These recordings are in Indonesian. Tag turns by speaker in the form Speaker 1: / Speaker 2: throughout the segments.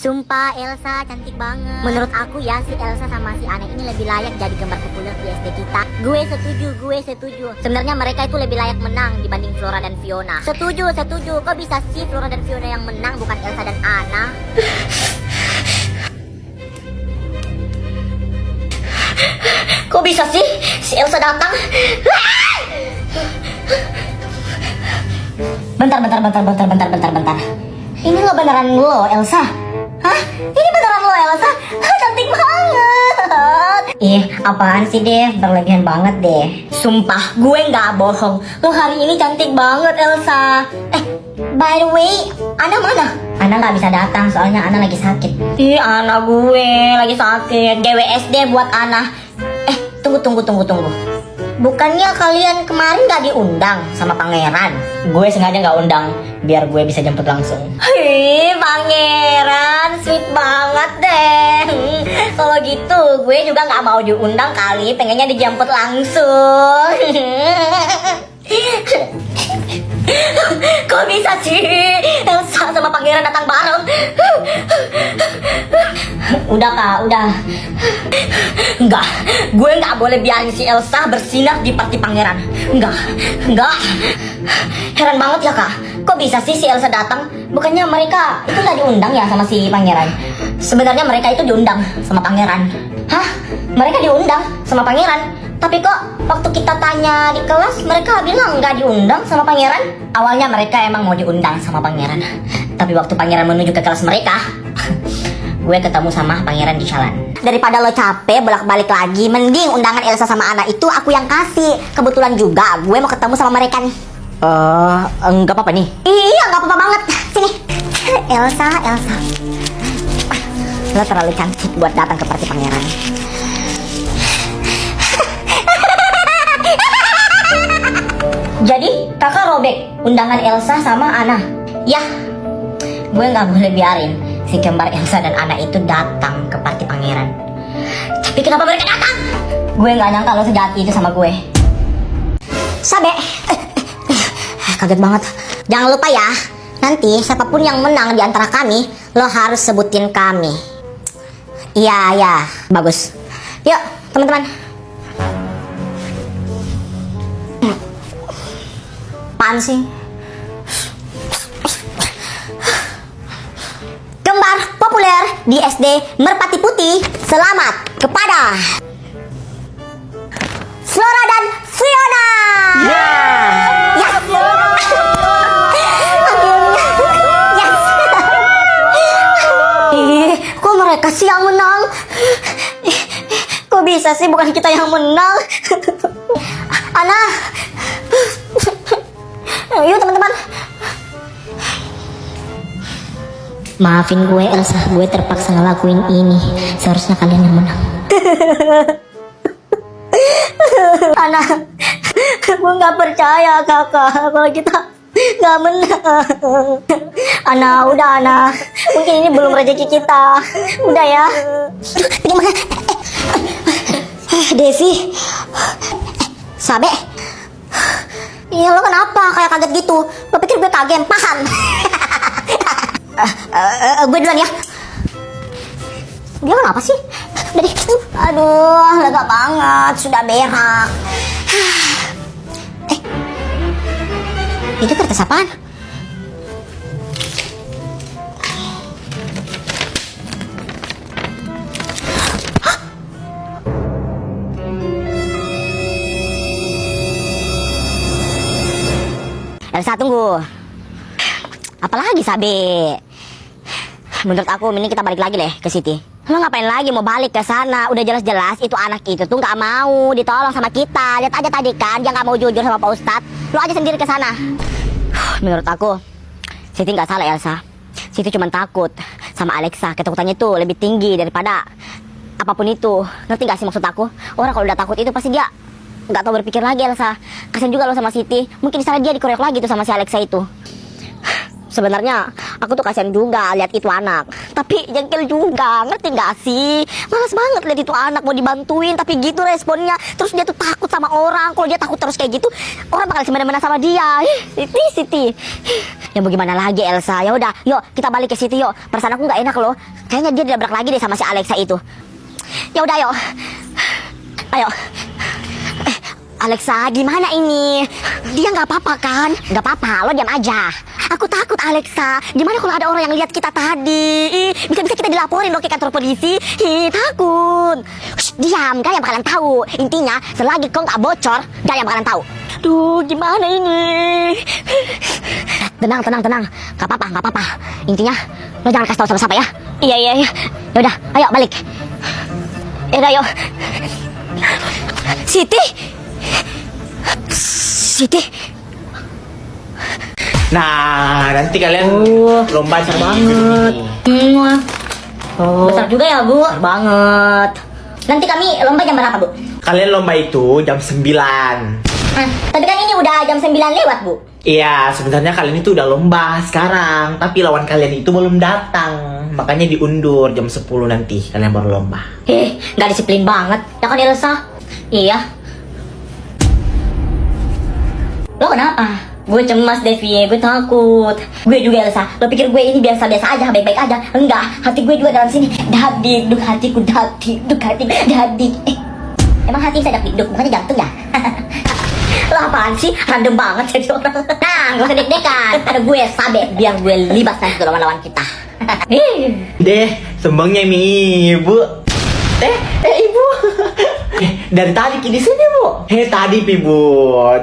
Speaker 1: Sumpah Elsa cantik banget. Menurut aku ya si Elsa sama si Ana ini lebih layak jadi gambar populer di SD kita. Gue setuju. Sebenarnya mereka itu lebih layak menang dibanding Flora dan Fiona. Setuju. Kok bisa sih Flora dan Fiona yang menang bukan Elsa dan Ana? Kok bisa sih si Elsa datang? Bentar. Ini lo beneran lo Elsa? Hah? Ini beneran lo Elsa? Cantik banget. Ih, apaan sih Dev? Berlebihan banget deh. Sumpah, gue nggak bohong. Lo hari ini cantik banget Elsa. By the way, Ana mana? Ana nggak bisa datang soalnya Ana lagi sakit. Ih, Ana gue lagi sakit. GWSD buat Ana. Tunggu. Bukannya kalian kemarin gak diundang sama pangeran? Gue sengaja gak undang biar gue bisa jemput langsung. Hih, pangeran sweet banget deh. Kalau gitu gue juga gak mau diundang kali, pengennya dijemput langsung. Kok bisa sih Elsa sama pangeran datang bareng? Udah kak, udah. Enggak, gue nggak boleh biarin si Elsa bersinar di party pangeran. Enggak. Heran banget ya kak, kok bisa sih si Elsa datang? Bukannya mereka itu nggak diundang ya sama si pangeran? Sebenarnya mereka itu diundang sama pangeran. Hah? Mereka diundang sama pangeran? Tapi kok waktu kita tanya di kelas mereka bilang nggak diundang sama pangeran? Awalnya mereka emang mau diundang sama pangeran, tapi waktu pangeran menuju ke kelas mereka, gue ketemu sama pangeran di jalan. Daripada lo capek bolak-balik lagi, mending undangan Elsa sama Ana itu aku yang kasih. Kebetulan juga gue mau ketemu sama mereka nih. Enggak apa-apa nih. Iya, enggak apa-apa banget. Sini. Elsa. Lo terlalu cantik buat datang ke party pangeran. Jadi kakak robek undangan Elsa sama Ana. Ya, gue nggak boleh biarin si kembar Elsa dan Ana itu datang ke party pangeran. Tapi kenapa mereka datang? Gue nggak nyangka lo sejahat itu sama gue. Sabe, kaget banget. Jangan lupa ya, nanti siapapun yang menang di antara kami, lo harus sebutin kami. Iya, bagus. Yuk, teman-teman. Apaan sih? Kembar populer di SD Merpati Putih, selamat kepada Flora dan Fiona. Yes. Kok mereka sih yang menang? Kok bisa sih bukan kita yang menang? Ana, yuk teman-teman. Maafin gue Elsa, gue terpaksa ngelakuin ini. Seharusnya kalian yang menang. Ana, gue gak percaya kakak kalau kita gak menang. Ana, udah Ana, mungkin ini belum rezeki kita. Udah ya. Gimana? Desi, Sabe. Iya, lo kenapa kayak kaget gitu? Lo pikir gue kagempahan? Gue duluan ya. Dia kenapa sih? Udah deh. Aduh, lega banget. Sudah berak. Itu kertas apaan? Elsa, tunggu. Apalagi Sabe? Menurut aku mending kita balik lagi deh ke Siti. Lo ngapain lagi mau balik ke sana? Udah jelas-jelas itu anak itu tuh nggak mau ditolong sama kita. Lihat aja tadi kan dia nggak mau jujur sama Pak Ustadz. Lo aja sendiri ke sana. Menurut aku Siti nggak salah Elsa. Siti cuma takut sama Alexa. Ketakutannya tuh lebih tinggi daripada apapun itu. Ngerti gak sih maksud aku? Orang kalau udah takut itu pasti dia nggak tahu berpikir lagi Elsa. Kasian juga lo sama Siti. Mungkin di sana dia dikeroyok lagi tuh sama si Alexa itu. Sebenarnya aku tuh kasihan juga lihat itu anak, tapi jengkel juga, ngerti gak sih? Malas banget lihat itu anak mau dibantuin, tapi gitu responnya. Terus dia tuh takut sama orang. Kalau dia takut terus kayak gitu, orang bakal semena-mena sama dia. Siti. Ya mau gimana lagi Elsa? Ya udah, yuk kita balik ke Siti yuk. Perasaan aku nggak enak loh. Kayaknya dia dilabrak lagi deh sama si Alexa itu. Ya udah yuk. Ayo. Alexa, gimana ini? Dia nggak apa-apa kan? Nggak apa-apa, lo diam aja. Aku takut Alexa. Gimana kalau ada orang yang lihat kita tadi? Bisa-bisa kita dilaporin lo ke kantor polisi. Takut. Shh, diam, gak yang bakalan tahu. Intinya, selagi kau nggak bocor, gak yang bakalan tahu. Duh, gimana ini? Tenang. Gak apa-apa. Intinya, lo jangan kasih tahu siapa-siapa ya. Iya. Yaudah, ayo balik. Yaudah, yuk. Siti.
Speaker 2: Nah, nanti kalian lomba
Speaker 1: besar
Speaker 2: di
Speaker 1: banget.
Speaker 2: gedung ini.
Speaker 1: Besar juga ya, Bu. Besar banget. Nanti kami lomba jam berapa, Bu?
Speaker 2: Kalian lomba itu jam 9.
Speaker 1: Tapi kan ini udah jam 9 lewat, Bu.
Speaker 2: Iya, sebenarnya kalian itu udah lomba sekarang, tapi lawan kalian itu belum datang. Makanya diundur jam 10 nanti kalian baru lomba.
Speaker 1: Gak disiplin banget. Ya kan, Elsa? Iya. Lo kenapa? Gue cemas, Devi. Gue takut. Gue juga, Elsa. Lo pikir gue ini biasa-biasa aja, baik-baik aja? Enggak. Hati gue juga dalam sini. Duk hatiku, duk hati. Emang hati bisa duk, bukannya jantung ya? Lo apaan sih? Random banget jadi orang. Nah, gak usah deg-degan. Ada gue, Sabe. Biar gue libas nanti ke lawan-lawan kita.
Speaker 2: Deh, sembangnya ibu. Ibu. Dari tadi di sini, Bu. Tadi Bu,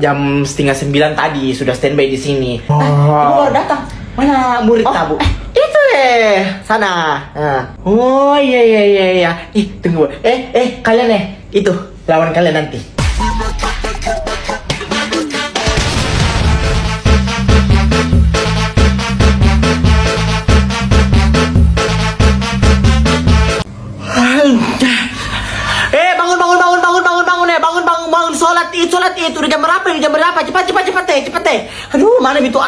Speaker 2: jam 8:30 tadi sudah standby di sini. Ibu baru datang. Mana muridnya, Bu? Itu sana. Nah. Oh iya. Tunggu. Kalian itu lawan kalian nanti. Bangun sholat itu udah jam berapa cepat aduh mana itu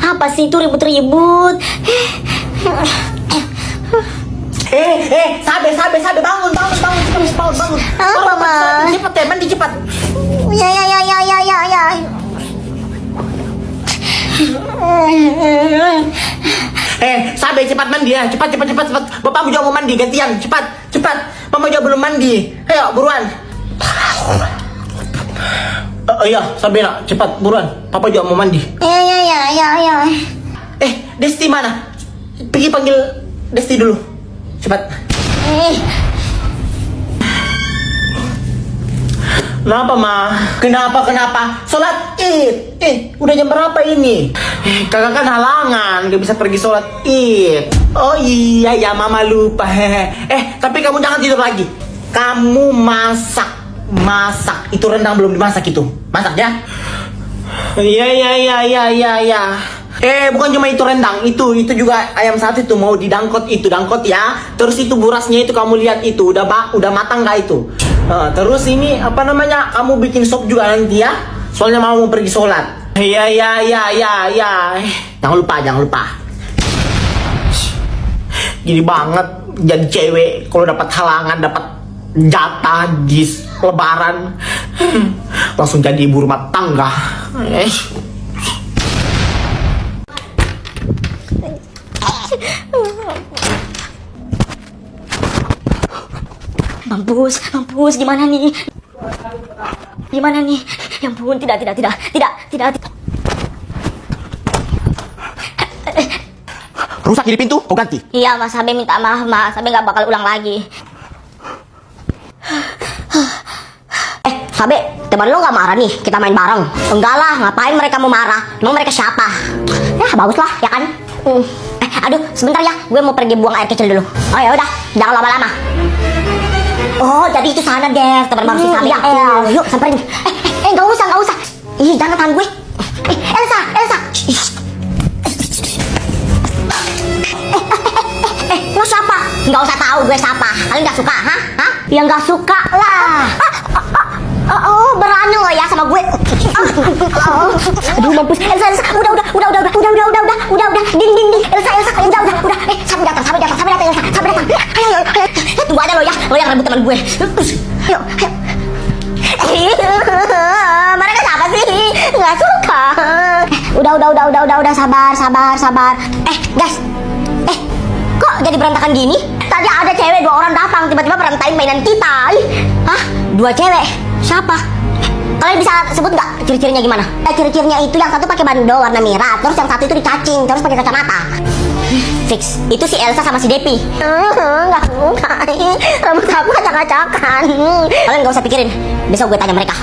Speaker 1: Apa sih itu ribut-ribut?
Speaker 2: Sabe bangun
Speaker 1: Apa, Ma?
Speaker 2: Cepet mandi cepat.
Speaker 1: Ya.
Speaker 2: Sabe cepat mandi ya. Cepat. Bapak juga mau mandi gantian. Cepat. Mama juga belum mandi. Ayo buruan. Iya, Sabina, cepat buruan. Papa juga mau mandi.
Speaker 1: Ya.
Speaker 2: Desti mana? Pergi panggil Desti dulu. Cepat. Kenapa, Ma? Kenapa? Sholat Id. Udah jam berapa ini? Kakak kan halangan, gak bisa pergi sholat Id. Oh iya, Mama lupa. Tapi kamu jangan tidur lagi. Kamu masak. Itu rendang belum dimasak itu. Masak ya? Iya. Bukan cuma itu rendang, itu juga ayam satu itu mau didangkot ya. Terus itu burasnya itu kamu lihat itu udah matang nggak itu? Terus ini apa namanya? Kamu bikin sop juga nanti ya. Soalnya mau pergi sholat. Iya. Jangan lupa. Gini banget jadi cewek kalau dapat halangan, dapat jatah di lebaran langsung jadi ibu rumah tangga.
Speaker 1: Mampus, gimana nih? Ya ampun, tidak.
Speaker 2: Rusak ini pintu, kau ganti.
Speaker 1: Iya, Mas Sabe minta maaf, Mas. Sabe nggak bakal ulang lagi. Sabe, teman lo nggak marah nih? Kita main bareng. Enggak lah, ngapain mereka mau marah? Emang mereka siapa? Ya, bagus lah, ya kan? Aduh, sebentar ya, gue mau pergi buang air kecil dulu. Oh ya udah, jangan lama-lama. Oh, jadi itu sana deh, teman baru si Sabe. Yuk, samperin. Nggak usah. Ih, jangan tahan gue. Elsa. Lo siapa? Nggak usah tahu gue siapa. Kalian nggak suka, hah? Ya nggak suka lah. Oh, berani lo ya sama gue. Aduh mampus. Elsa, udah. Ding. Elsa, udah. Sampai datang Elsa. Ayo. Tunggu ada lo yang rebut teman gue. Ayo. Mereka siapa sih? Nggak suka. Udah, sabar. Guys. Kok jadi berantakan gini? Tadi ada cewek 2 orang datang, tiba-tiba berantain mainan kita. Hah? 2 cewek? Siapa? Kalian bisa sebut nggak ciri-cirinya gimana? Ciri-cirinya itu yang satu pakai bandol warna merah, terus yang satu itu dicacing, terus pakai kacamata. Fix, itu si Elsa sama si Depi. Nggak suka. Rambut aku acak-acakan. Kalian nggak usah pikirin, besok gue tanya mereka.